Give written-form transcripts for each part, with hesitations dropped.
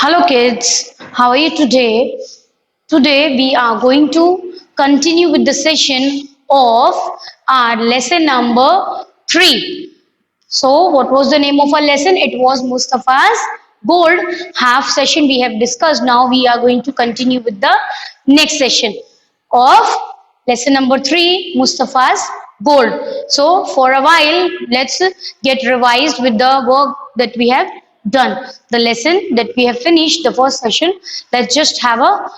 Hello kids, how are you today? Today we are going to continue with the session of our lesson number 3. So what was the name of our lesson? It was Mustafa's Gold. Half session we have discussed. Now we are going to continue with the next session of lesson number 3, Mustafa's Gold. So for a while, let's get revised with the work that we have done. The lesson that we have finished, the first session, let's just have a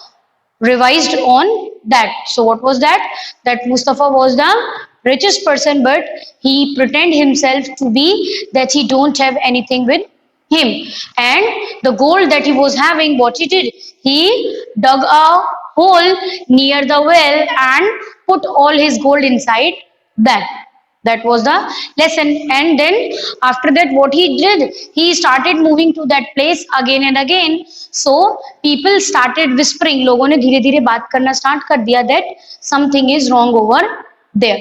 revised on that. So what was that? That Mustafa was the richest person, but he pretend himself to be that he don't have anything with him. And the gold that he was having, what he did, he dug a hole near the well and put all his gold inside that. That was the lesson. And then after that, what he did, he started moving to that place again and again. So people started whispering, लोगों ने धीरे धीरे बात करना start कर दिया that something is wrong over there.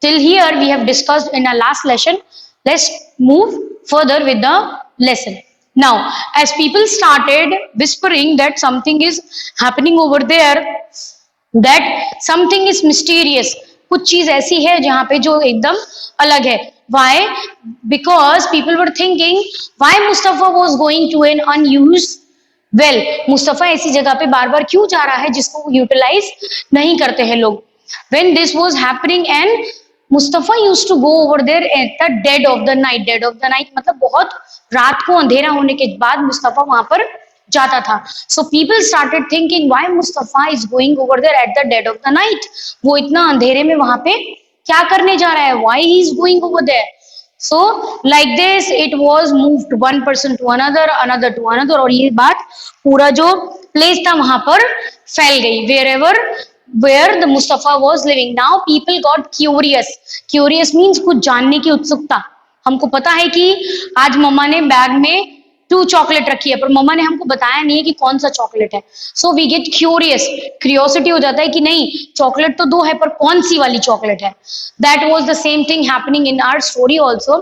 Till here we have discussed in our last lesson. Let's move further with the lesson. Now, as people started whispering that something is happening over there, that something is mysterious, कुछ चीज ऐसी है जहां पे जो एकदम अलग है. Why? Because people were thinking, why Mustafa was going to an unused well. Mustafa ऐसी जगह पे बार बार क्यों जा रहा है जिसको यूटिलाइज नहीं करते हैं लोग. When this was happening and Mustafa used to go over there at the dead of the night. Dead of the night मतलब बहुत रात को अंधेरा होने के बाद मुस्तफा वहां पर जाता था. So people started thinking, why Mustafa is going over there at the dead of the night. वो इतना अंधेरे में वहां पे क्या करने जा रहा है? Why he is going over there? So like this it was moved one person to another, another to another, और ये बात पूरा जो प्लेस था वहां पर फैल गई. Wherever where the Mustafa was living. Now people got curious. Curious means कुछ जानने की उत्सुकता. हमको पता है कि आज मम्मा ने बैग में 2 चॉकलेट रखी है, पर मम्मा ने हमको बताया नहीं है कि कौन सा चॉकलेट है. So we get curious. Curiosity हो जाता है कि नहीं, चॉकलेट तो 2 है पर कौन सी वाली चॉकलेट है. That was the same thing happening in our story also.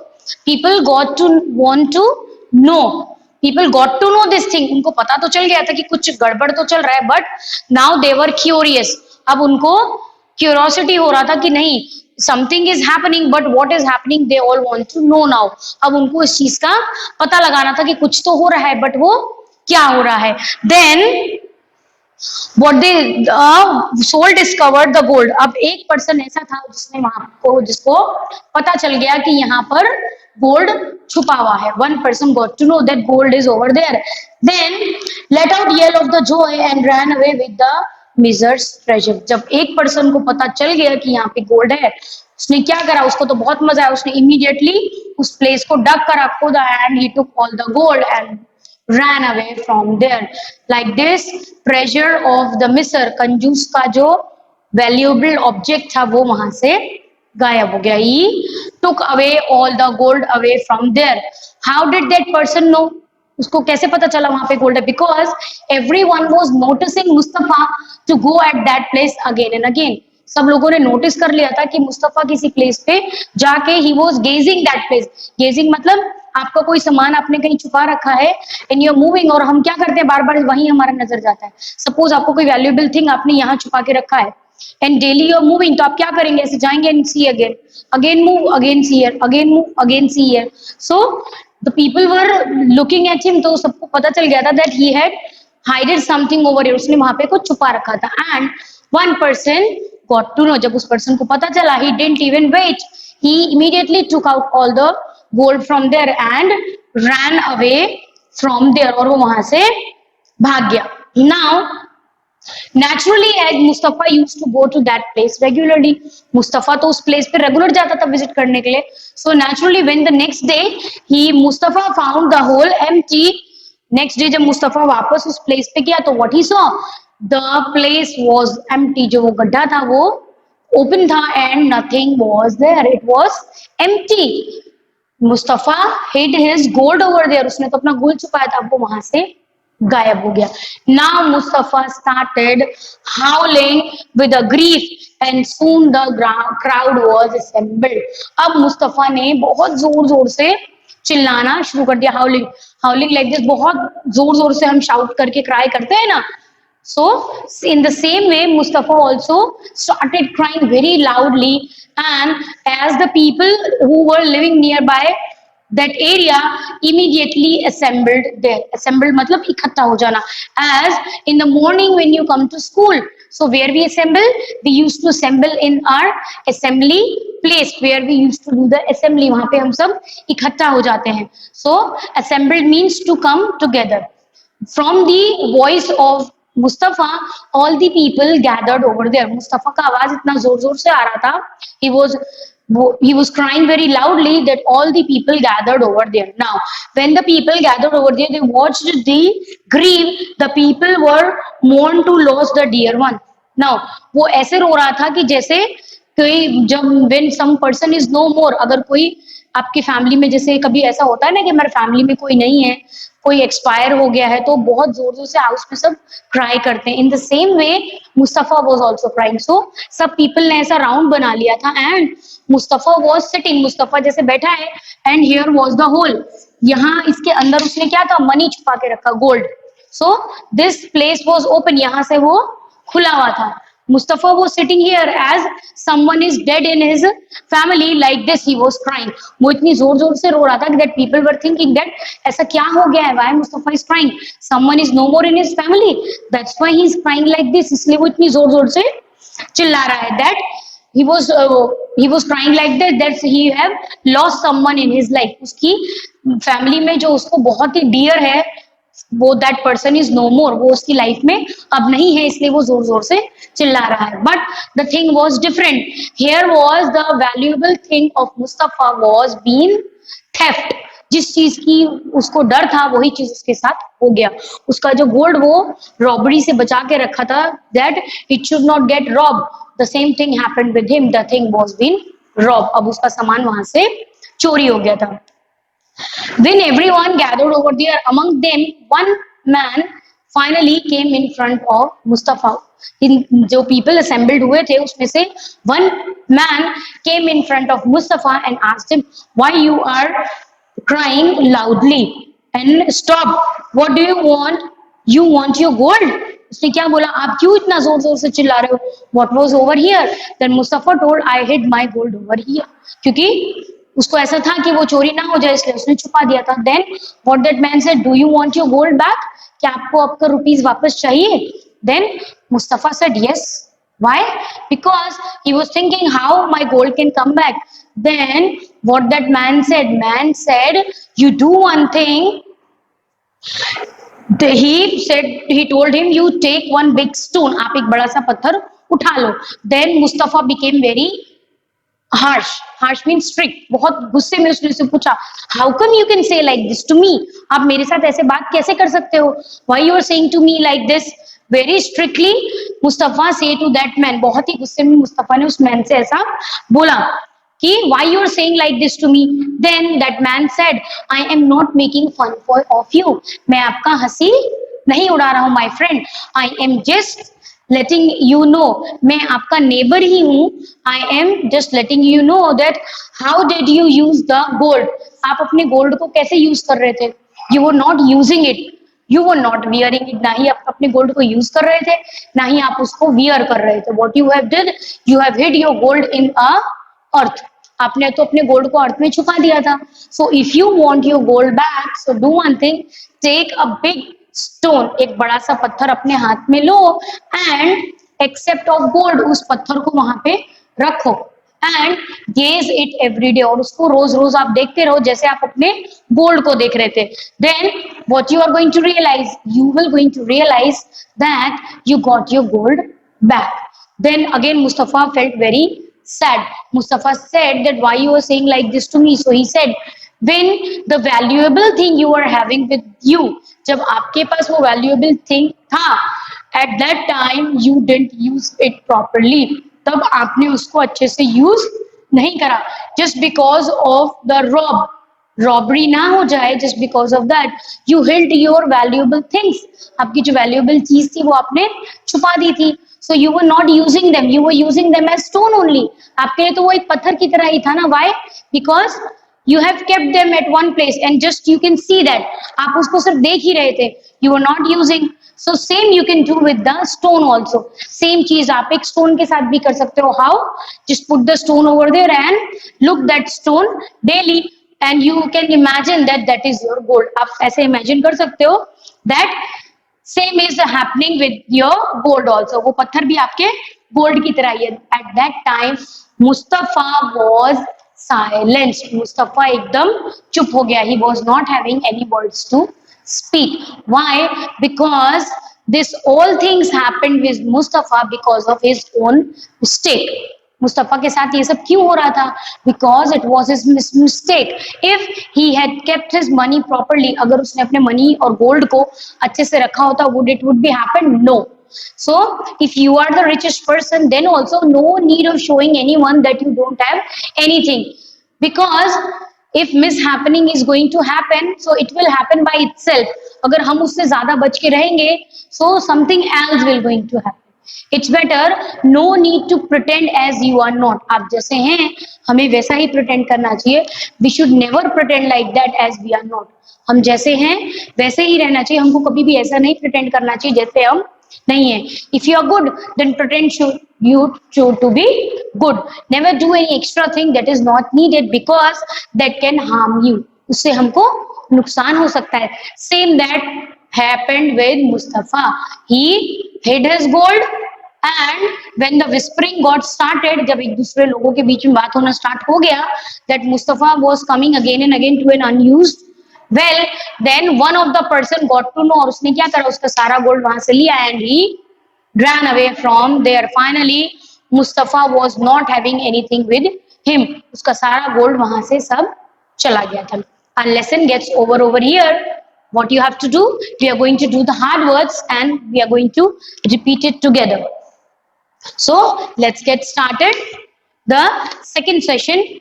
People got to want to know. People got to know this thing. उनको पता तो चल गया था कि कुछ गड़बड़ तो चल रहा है, but now they were curious. अब उनको क्यूरियोसिटी हो रहा था कि नहीं, something is happening, but what is happening they all want to know now. अब उनको इस चीज का पता लगाना था कि कुछ तो हो रहा है, बट वो क्या हो रहा है. Then what they soul discovered the gold. अब एक पर्सन ऐसा था जिसने वहां को जिसको पता चल गया कि यहाँ पर गोल्ड छुपा हुआ है. One person got to know that gold is over there. Then let out yell of the joy and ran away with the miser's treasure. जब एक पर्सन को पता चल गया कि यहाँ पे गोल्ड है, उसने क्या करा, उसको तो बहुत मजा आया. उसने इमीडिएटली उस प्लेस को डग करा, खोदा, and he took all the gold and ran away from there. Like this, treasure of the miser, कंजूस का जो valuable object था वो वहां से गायब हो गया. He took away all the gold away from there. How did that person know? उसको कैसे पता चला वहां पे गोल्ड है? Because everyone was noticing Mustafa to go at that place again and again. सब लोगों ने नोटिस कर लिया था कि मुस्तफा किसी प्लेस पे जाके he was gazing that place. Gazing मतलब आपका कोई सामान आपने कहीं छुपा रखा है एंड यू आर मूविंग, और हम क्या करते हैं, बार बार वहीं हमारा नजर जाता है. सपोज आपको कोई वैल्यूएबल थिंग आपने यहाँ छुपा के रखा है and daily you are moving, तो आप क्या करेंगे, ऐसे जाएंगे and see again, again move, again see here, again move, again see here. So the people were looking at him. तो सबको पता चल गया था that he had hidden something over here. उसने वहां पे कुछ छुपा रखा था. And one person got to know. जब उस person को पता चला, he didn't even wait. He immediately took out all the gold from there and ran away from there. और वो वहां से भाग गया. Now naturally as Mustafa used to go to that place regularly. Mustafa तो उस place पे regular जाता था visit करने के लिए. So naturally when the next day Mustafa found the hole empty. Next day जब मुस्तफा वापस उस place पे गया तो what he saw, the place was empty. जो वो गड्ढा था वो open था and nothing was there. It was empty. Mustafa hid his gold over there. उसने तो अपना गोल्ड छुपाया था, अब वो वहां से गायब हो गया. Now Mustafa started howling with a grief and soon the crowd was assembled. अब मुस्तफा ने बहुत जोर जोर से चिल्लाना शुरू कर दिया. हाउलिंग, हाउलिंग लाइक दिस, बहुत जोर जोर से हम शाउट करके क्राई करते हैं ना, so in the same way Mustafa also started crying very loudly, and as the people who were living nearby that area immediately assembled there. Assembled मतलब इकट्ठा हो जाना. As in the morning when you come to school, so where we assemble, we used to assemble in our assembly place where we used to do the assembly. वहां पे हम सब इकट्ठा हो जाते हैं. So assembled means to come together. From the voice of Mustafa, all the people gathered over there. Mustafa का आवाज इतना जोर जोर से आ रहा था. He was crying very loudly that all the people gathered over there. Now, when the people gathered over there, they watched the grief. The people were mourned to lose the dear one. Now, वो ऐसे रो रहा था कि जैसे कोई जब when some person is no more, अगर कोई आपकी फैमिली में जैसे कभी ऐसा होता है ना कि हमारे फैमिली में कोई नहीं है, कोई एक्सपायर हो गया है, तो बहुत जोर जोर से हाउस में सब क्राई करते हैं. In the same way Mustafa was also crying. So सब पीपल ने ऐसा राउंड बना लिया था and Mustafa was sitting. Mustafa जैसे बैठा है and here was the hole. यहाँ इसके अंदर उसने क्या था, मनी छुपा के रखा, gold. So this place was open, यहाँ से वो खुला हुआ था. Mustafa was sitting here as someone is dead in his family. Like this he was crying. वो इतनी जोर जोर से रो रहा था that people were thinking that ऐसा क्या हो गया है, why Mustafa is crying, someone is no more in his family, that's why he is crying like this. इसलिए वो इतनी जोर जोर से चिल्ला रहा है. That he was crying like that he have lost someone in his life. उसकी फैमिली में जो उसको बहुत ही डियर है, वो दैट पर्सन इज नो मोर, वो उसकी लाइफ में अब नहीं है, इसलिए वो जोर जोर से चिल्ला रहा है. But the thing was different. Here was the valuable thing of Mustafa was been theft. जिस चीज की उसको डर था वही चीज उसके साथ हो गया. उसका जो गोल्ड वो रॉबरी से बचा के रखा था, that it should not get rob. The same thing happened with him. The thing was been rob. अब उसका सामान वहां से चोरी हो गया था. When everyone gathered over there, among them one man finally came in front of Mustafa. जो people assembled हुए थे उसमें से one man came in front of Mustafa and asked him, why you are crying loudly and stop, what do you want, you want your gold. उसने क्या बोला, आप क्यों इतना जोर जोर से चिल्ला रहे हो, what was over here. Then Mustafa told, I hid my gold over here. क्योंकि उसको ऐसा था कि वो चोरी ना हो जाए इसलिए उसने छुपा दिया था. Then what that man said, do you want your gold back, क्या आपको आपका रुपीस वापस चाहिए. Then Mustafa said yes. Why, because he was thinking how my gold can come back. Then what that man said, you do one thing. he told him, you take one big stone, आप एक बड़ा सा पत्थर उठा लो. Then Mustafa became very harsh means strict. बहुत गुस्से में उसने उससे पूछा, how come you can say like this to me, आप मेरे साथ ऐसे बात कैसे कर सकते हो, why you are saying to me like this. Very strictly Mustafa say to that man. बहुत ही गुस्से में मुस्तफा ने उस मैन से ऐसा बोला कि why you are saying like this to me. Then that man said, I am not making fun of you. मैं आपका हंसी नहीं उड़ा रहा हूँ my friend. I am just letting you know, मैं आपका नेबर ही हूँ. I am just letting you know that how did you use the gold. आप अपने गोल्ड को कैसे यूज कर रहे थे. You were not using it, you were not wearing it. ना ही आप अपने गोल्ड को यूज कर रहे थे, ना ही आप उसको वियर कर रहे थे. What you have did, you have hid your gold in a earth. आपने तो अपने गोल्ड को अर्थ में छुपा दिया था. So if you want your gold back, so do one thing, take a big stone, एक बड़ा सा पत्थर अपने हाथ में लो एंड एक्सेप्ट ऑफ गोल्ड, उस पत्थर को वहां पे रखो and gauge it every day, और उसको रोज रोज आप देखते रहो जैसे आप अपने गोल्ड को देख रहे थे. Then what you are going to realise, you will going to realise that you got your gold back. Then again Mustafa felt very sad. Mustafa said that why you are saying like this to me. So he said, when the valuable thing you are having with you, जब आपके पास वो valuable thing था, at that time you didn't use it properly, तब आपने उसको अच्छे से use नहीं करा. Just because of the robbery ना हो जाए, just because of that you held your valuable things. आपकी जो valuable चीज थी वो आपने छुपा दी थी. So you were not using them, you were using them as stone only. आपके लिए तो वो एक पत्थर की तरह ही था ना. Why? Because You have kept them at one place and just you can see that. आप उसको सिर्फ देख ही रहे थे. You were not using. So same you can do with the stone also. Same चीज आप एक stone के साथ भी कर सकते हो. How? Just put the stone over there and look that stone daily and you can imagine that that is your gold. आप ऐसे imagine कर सकते हो that same is happening with your gold also. वो पत्थर भी आपके gold की तरह ही है. At that time Mustafa was silenced. Mustafa एकदम चुप हो गया. He was not having any words to speak. Why? Because this all things happened with Mustafa because of his own mistake. Mustafa के साथ ये सब क्यों हो रहा था? Because it was his mistake. If he had kept his money properly, अगर उसने अपने मनी और गोल्ड को अच्छे से रखा होता, would be happen? No. So if you are the richest person, then also no need of showing anyone that you don't have anything, because if mishappening is going to happen, so it will happen by itself. अगर हम उससे ज्यादा बच के रहेंगे, so something else will going to happen. It's better no need to pretend as you are not. आप जैसे हैं हमें वैसा ही pretend करना चाहिए. We should never pretend like that as we are not. हम जैसे हैं वैसे ही रहना चाहिए. हमको कभी भी ऐसा नहीं pretend करना चाहिए जैसे हम नहीं है. If you are good, then pretend you to be good. Never do any extra thing that is not needed because that can harm you. उससे हमको नुकसान हो सकता है. Same that happened with Mustafa. He hid his gold and when the whispering got started, जब एक दूसरे लोगों के बीच में बात होना स्टार्ट हो गया, that Mustafa was coming again and again to an unused well, then one of the person got to know और उसने क्या करा, उसका सारा गोल्ड वहां से लिया and he ran away from there. Finally Mustafa was not having anything with him. उसका सारा गोल्ड वहां से सब चला गया था. Our lesson gets over here. What you have to do? We are going to do the hard words and we are going to repeat it together. So let's get started the second session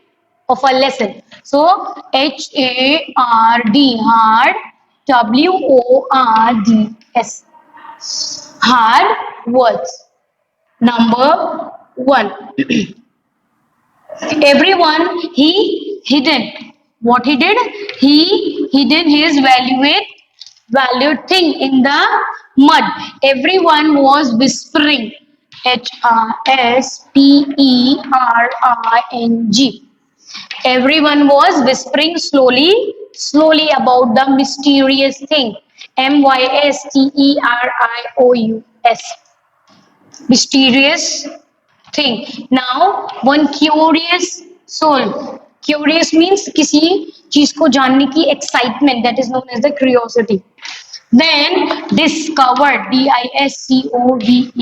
of our lesson. So HARD, hard, WORDS, hard words. Number 1. Everyone he hidden. What he did? He hidden his valued thing in the mud. Everyone was whispering. HRSPERING. Everyone was whispering slowly about the mysterious thing. MYSTERIOUS. Mysterious thing. Now, one curious soul. Curious means किसी चीज को जानने की excitement, that is known as the curiosity. Then discovered, DISCOVERED,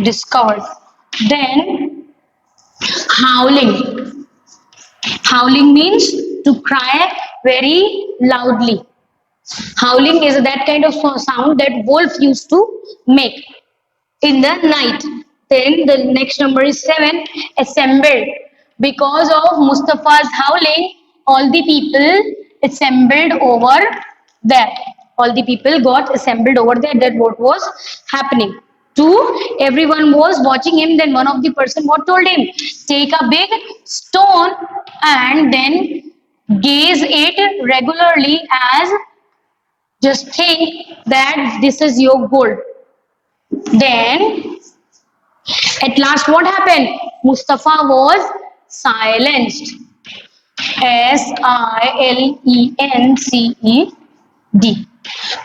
discovered. Then howling. Howling means to cry very loudly. Howling is that kind of sound that wolf used to make in the night. Then the next number is 7, assembled. Because of Mustafa's howling, all the people assembled over there. All the people got assembled over there. That what was happening. 2, everyone was watching him. Then one of the person what told him? Take a big stone and then gaze it regularly as just think that this is your gold. Then at last what happened? Mustafa was silenced. SILENCED.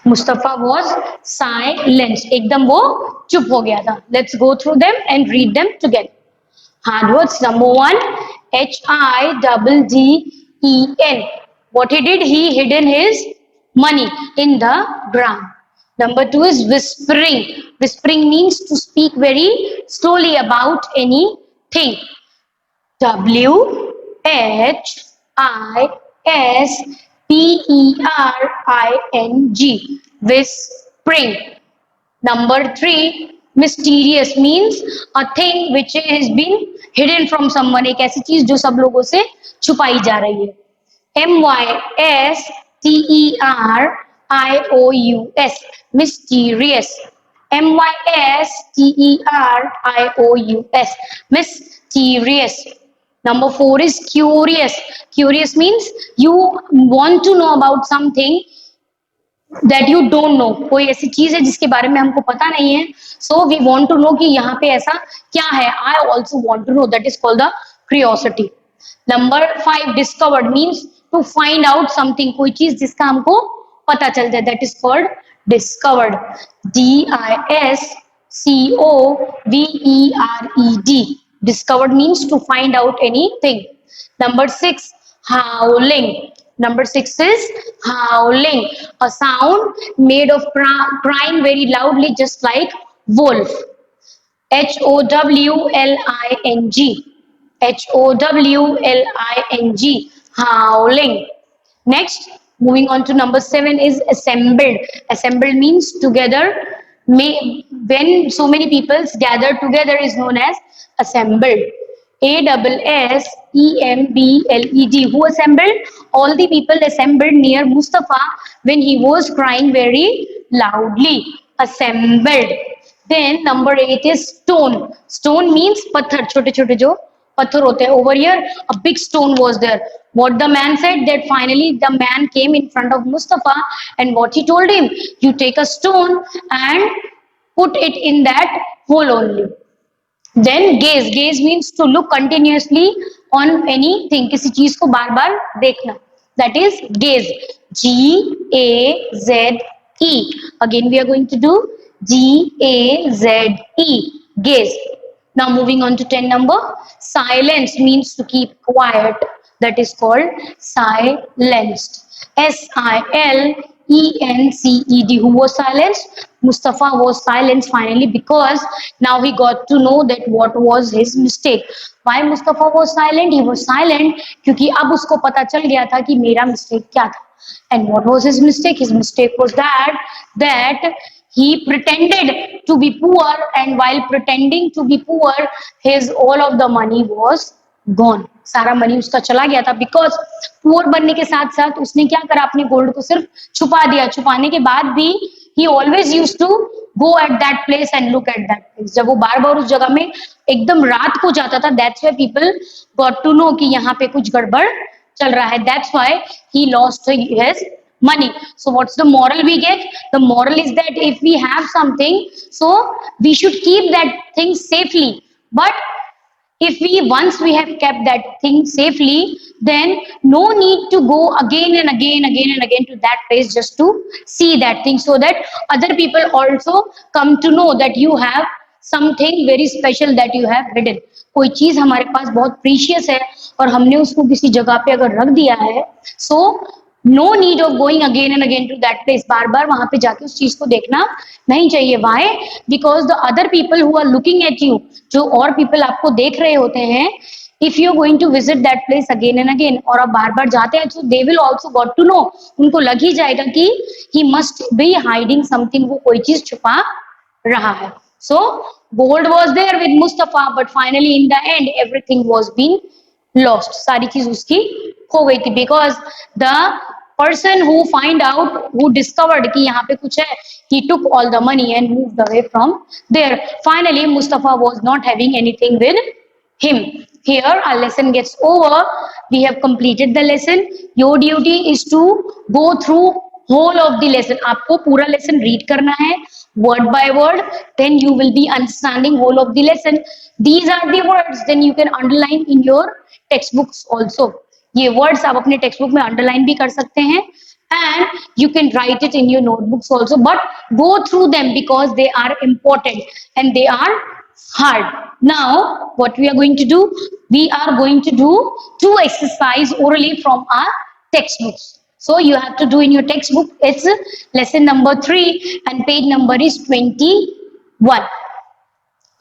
Mustafa was silenced. एकदम वो चुप हो गया था. Let's go through them and read them together. Hard words. Number 1, HIDDEN. What he did? He hidden his money in the ground. Number 2 is whispering. Whispering means to speak very slowly about anything. WHISPERING. Whispering. Number 3, mysterious means a thing which has been hidden from someone. एक ऐसी चीज जो सब लोगों से छुपाई जा रही है. MYSTERIOUS. Mysterious. MYSTERIOUS. Mysterious. Number 4 is curious. Curious means you want to know about something that you don't know. कोई ऐसी चीज है जिसके बारे में हमको पता नहीं है, so we want to know कि यहाँ पे ऐसा क्या है. I also want to know. That is called the curiosity. Number 5, discovered means to find out something. कोई चीज जिसका हमको पता चल जाए, that is called discovered. discovered. Discovered means to find out anything. Number 6, howling. Number 6 is howling, a sound made of crying very loudly, just like wolf. Howling. Howling. Howling. Next, moving on to number 7 is assembled. Assembled means together. When so many peoples gather together is known as assembled. Assembled. Who assembled? All the people assembled near Mustafa when he was crying very loudly. Assembled. Then number 8 is stone. Stone means pathar, छोटे छोटे जो पत्थर होते हैं. Over here, a big stone was there. What the man said, that finally the man came in front of Mustafa, and what he told him, you take a stone and put it in that hole only. Then gaze. Gaze means to look continuously on anything. किसी चीज को बार बार देखना. That is gaze. Gaze. Again we are going to do gaze. Gaze. Now moving on to 10 number. Silence means to keep quiet. That is called silenced. Silenced. Who was silenced? Mustafa was silenced finally, because now he got to know that what was his mistake. Why Mustafa was silent? He was silent क्योंकि अब उसको पता चल गया था कि मेरा mistake क्या था. And what was his mistake? His mistake was that he pretended to be poor, and while pretending to be poor, his all of the money was gone. सारा मनी उसका चला गया था. बिकॉज पुअर बनने के साथ साथ उसने क्या करा, अपने गोल्ड को सिर्फ छुपा दिया. छुपाने के बाद भी he always used to go at that place and look at that place. जब वो बार बार उस जगह में एकदम रात को जाता था, that's why people got to know कि यहाँ पे कुछ गड़बड़ चल रहा है. That's why he lost his money. So what's the moral we get? The moral is that if we have something, so we should keep that thing safely. But if once we have kept that thing safely, then no need to go again and again to that place just to see that thing, so that other people also come to know that you have something very special that you have hidden. कोई चीज हमारे पास बहुत precious है और हमने उसको किसी जगह पे अगर रख दिया है, so no need of going again and again to that place. बार बार वहां पे जाके उस चीज को देखना नहीं चाहिए. Why? Because the other people who are looking at you, जो और people आपको देख रहे होते हैं, if you are going to visit that place again and again, और आप बार बार जाते हैं, so they will also got to know, उनको लग ही जाएगा कि he must be hiding something, वो कोई चीज छुपा रहा है. So gold was there with Mustafa, but finally in the end everything was being lost. सारी चीज उसकी खो गई थी. Because the person who find out, who discovered कि यहाँ पे कुछ है, he took all the money and moved away from there. Finally Mustafa was not having anything with him. Here our lesson gets over. We have completed the lesson. Your duty is to go through whole of the lesson. आपको पूरा lesson read करना है word by word, then you will be understanding whole of the lesson. These are the words, then you can underline in your textbooks also. ये words आप अपने textbook में underline भी कर सकते हैं, and you can write it in your notebooks also, but go through them because they are important and they are hard. Now what we are going to do, we are going to do 2 exercise orally from our textbooks. So you have to do in your textbook. It's lesson number 3 and page number is 21.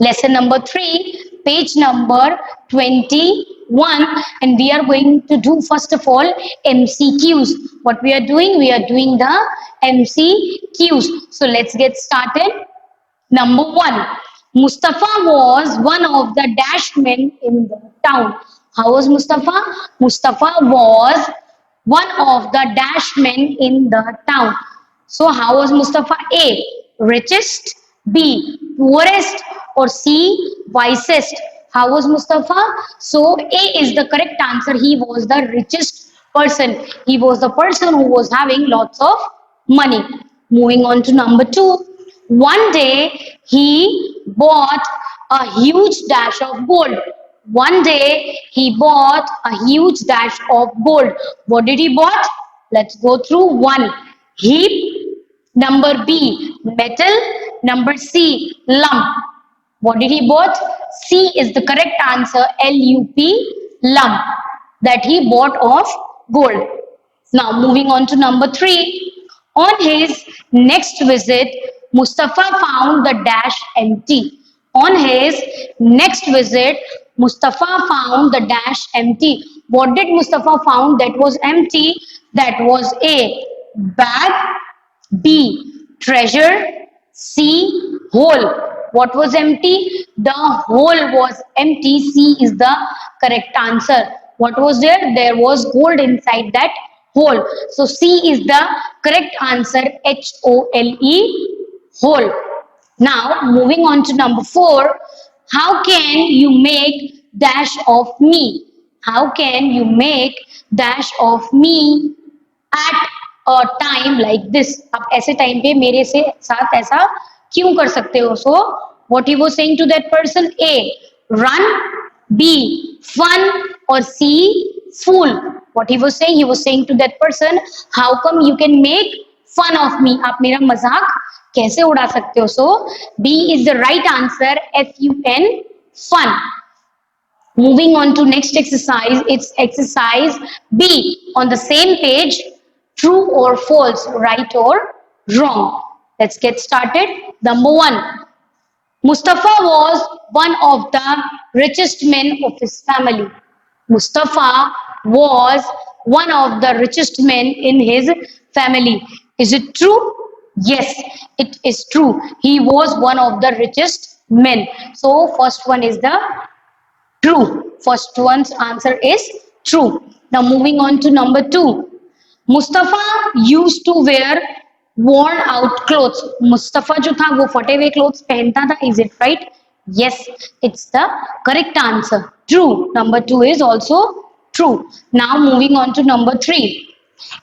Lesson number 3, page number 21, and we are going to do first of all MCQs. What we are doing? We are doing the MCQs. So let's get started. Number 1, Mustafa was one of the dashed men in the town. How was Mustafa? Mustafa was one of the dashed men in the town. So how was Mustafa? A, richest, B, poorest, or C, wisest. How was Mustafa? So A is the correct answer. He was the richest person. He was the person who was having lots of money. Moving on to number two. One day he bought a huge dash of gold. One day he bought a huge dash of gold. What did he bought? Let's go through. One, heap. Number B, metal. Number C, lump. What did he bought? C is the correct answer. LUP, lump, that he bought of gold. Now moving on to number three. On his next visit, Mustafa found the dash empty. On his next visit, Mustafa found the dash empty. What did Mustafa found that was empty? That was A, bag. B, treasure. C, hole. What was empty? The hole was empty. C is the correct answer. What was there? There was gold inside that hole. So C is the correct answer. HOLE, hole. Now moving on to number four. How can you make dash of me? How can you make dash of me at a time like this? आप ऐसे time पे मेरे से साथ ऐसा क्यों कर सकते हो? So what he was saying to that person? A, run. B, fun. Or C, fool. What he was saying to that person, how come you can make fun of me? आप मेरा मजाक कैसे उड़ा सकते हो? So B is the right answer. FUN, fun. Moving on to next exercise, it's exercise B on the same page. True or false, right or wrong. Let's get started. Number one, Mustafa was one of the richest men of his family. Mustafa was one of the richest men in his family. Is it true? Yes, it is true. He was one of the richest men. So first one is the true. First one's answer is true. Now moving on to number two. Mustafa used to wear worn out clothes. Mustafa जो था वो फटे हुए clothes पहनता था. Is it right? Yes, it's the correct answer. True. Number two is also true. Now moving on to number three.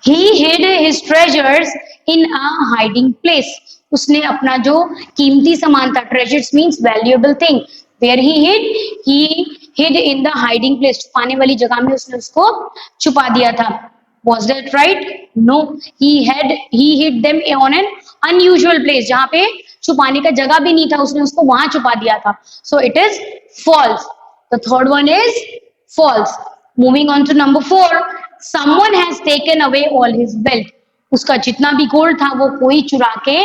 He hid his treasures in a hiding place. उसने अपना जो कीमती सामान था, treasures means valuable thing. Where he hid? He hid in the hiding place. छुपाने वाली जगह में उसने उसको छुपा दिया था. Was that right? No. He hid them on an unusual place. जहाँ पे छुपाने का जगह भी नहीं था, उसने उसको वहां छुपा दिया था. So it is false. The third one is false. Moving on to number four. Someone has taken away all his wealth. उसका जितना भी गोल्ड था वो कोई चुरा के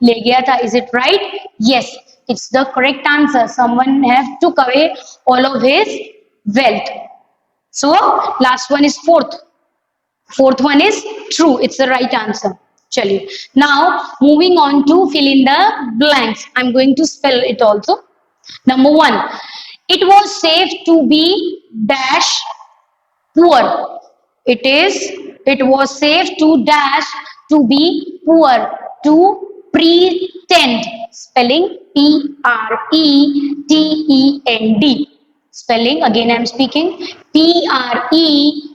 ले गया था. Is it right? Yes, it's the correct answer. Someone have took away all of his wealth. So last one is fourth. Fourth one is true. It's the right answer. चलिए. Now moving on to fill in the blanks. I'm going to spell it also. Number one. It was safe to be dash poor. It was safe to dash to be poor, to pretend. Spelling PRETEND. Spelling again I'm speaking PRETEND.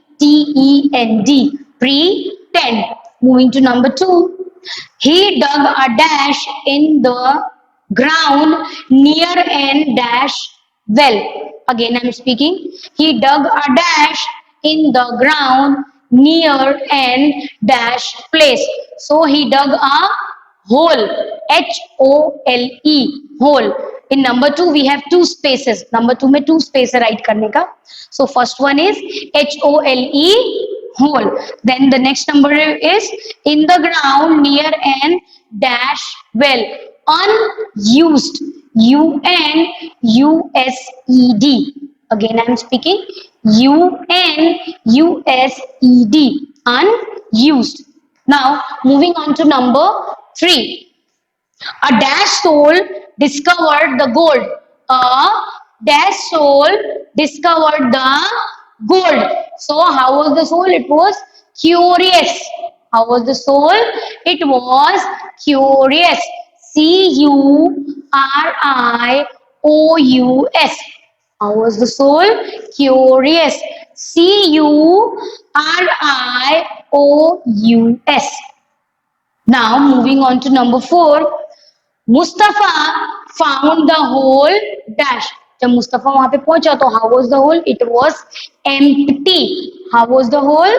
Pretend. Moving to number two. He dug a dash in the ground near an dash well. Again I'm speaking. He dug a dash in the ground near an dash place. So he dug a hole. HOLE. Hole. In number two we have two spaces. Number two में two spaces write करने का. So first one is HOLE, hole. Then the next number is in the ground near an dash well. Unused. UNUSED. Again I am speaking. UNUSED. Unused. Now moving on to number three. A dash soul discovered the gold. A dash soul discovered the gold. So how was the soul? It was curious. How was the soul? It was curious. CURIOUS. How was the soul? Curious. Curious. Now moving on to number 4. Mustafa found the hole dash. जब मुस्तफा वहां पे पहुंचा तो how was the hole? It was empty. How was the hole?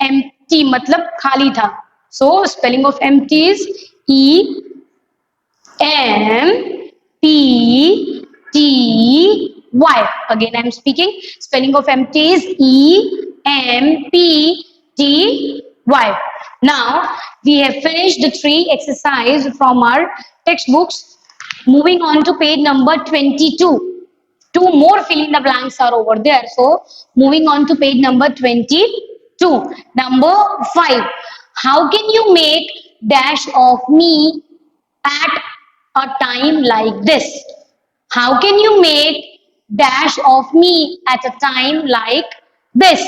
Empty मतलब खाली था. So spelling of empty is EMPTY. Again I am speaking. Spelling of empty is EMPTY. Now we have finished the 3 exercise from our textbooks. Moving on to page number 22. 2 more fill in the blanks are over there. So moving on to page number 22. Number 5. How can you make dash of me at a time like this? How can you make dash of me at a time like this?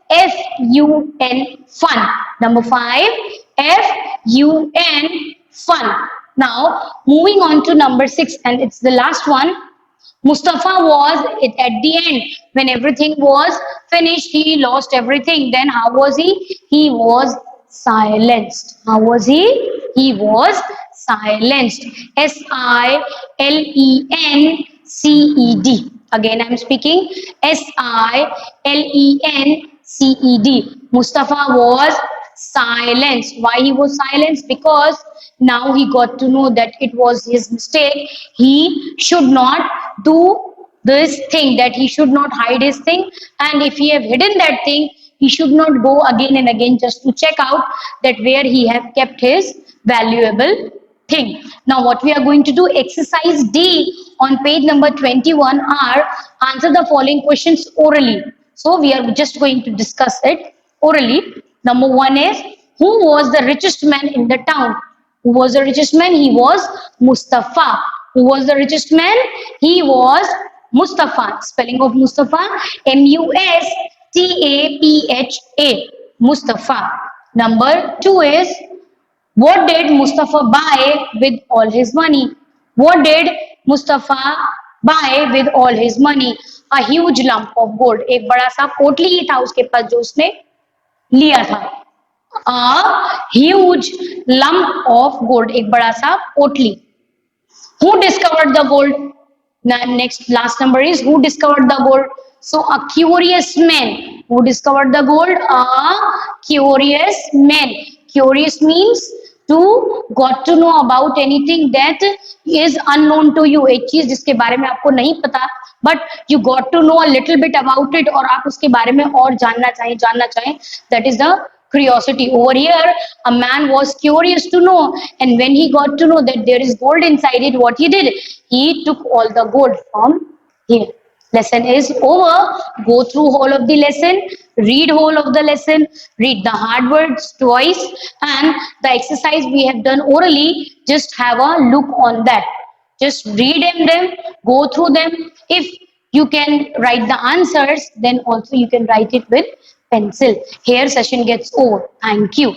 Fun. Fun. Number 5. Fun. Fun. Now moving on to number 6, and it's the last one. Mustafa was it at the end when everything was finished. He lost everything. Then how was he? He was silenced. How was he? He was silenced. SILENCED. Again, I'm speaking. SILENCED. Mustafa was silenced. Why he was silenced? Because now he got to know that it was his mistake. He should not do this thing, that he should not hide his thing, and if he have hidden that thing, he should not go again and again just to check out that where he have kept his valuable thing. Now what we are going to do, exercise D on page number 21 are answer the following questions orally. So we are just going to discuss it orally. Number 1 is, who was the richest man in the town? Who was the richest man? He was Mustafa. Who was the richest man? He was Mustafa. Spelling of Mustafa, Mustapha. Mustafa. Number 2 is, what did Mustafa buy with all his money? What did Mustafa buy with all his money? A huge lump of gold. एक बड़ा सा पोटली ही था उसके पास जो उसने लिया था. A huge lump of gold. एक बड़ा सा पोटली. Who discovered the gold? Next, last number is, who discovered the gold? So a curious man. Who discovered the gold? A curious man. Curious means to got to know about anything that is unknown to you. एक चीज जिसके बारे में आपको नहीं पता, but you got to know a little bit about it, और आप उसके बारे में और जानना चाहें. That is the curiosity. Over here, a man was curious to know, and when he got to know that there is gold inside it, what he did? He took all the gold from here. Lesson is over. Go through whole of the lesson, read whole of the lesson, read the hard words twice, and the exercise we have done orally, just have a look on that. Just read them, go through them. If you can write the answers, then also you can write it with pencil. Here session gets over. Thank you.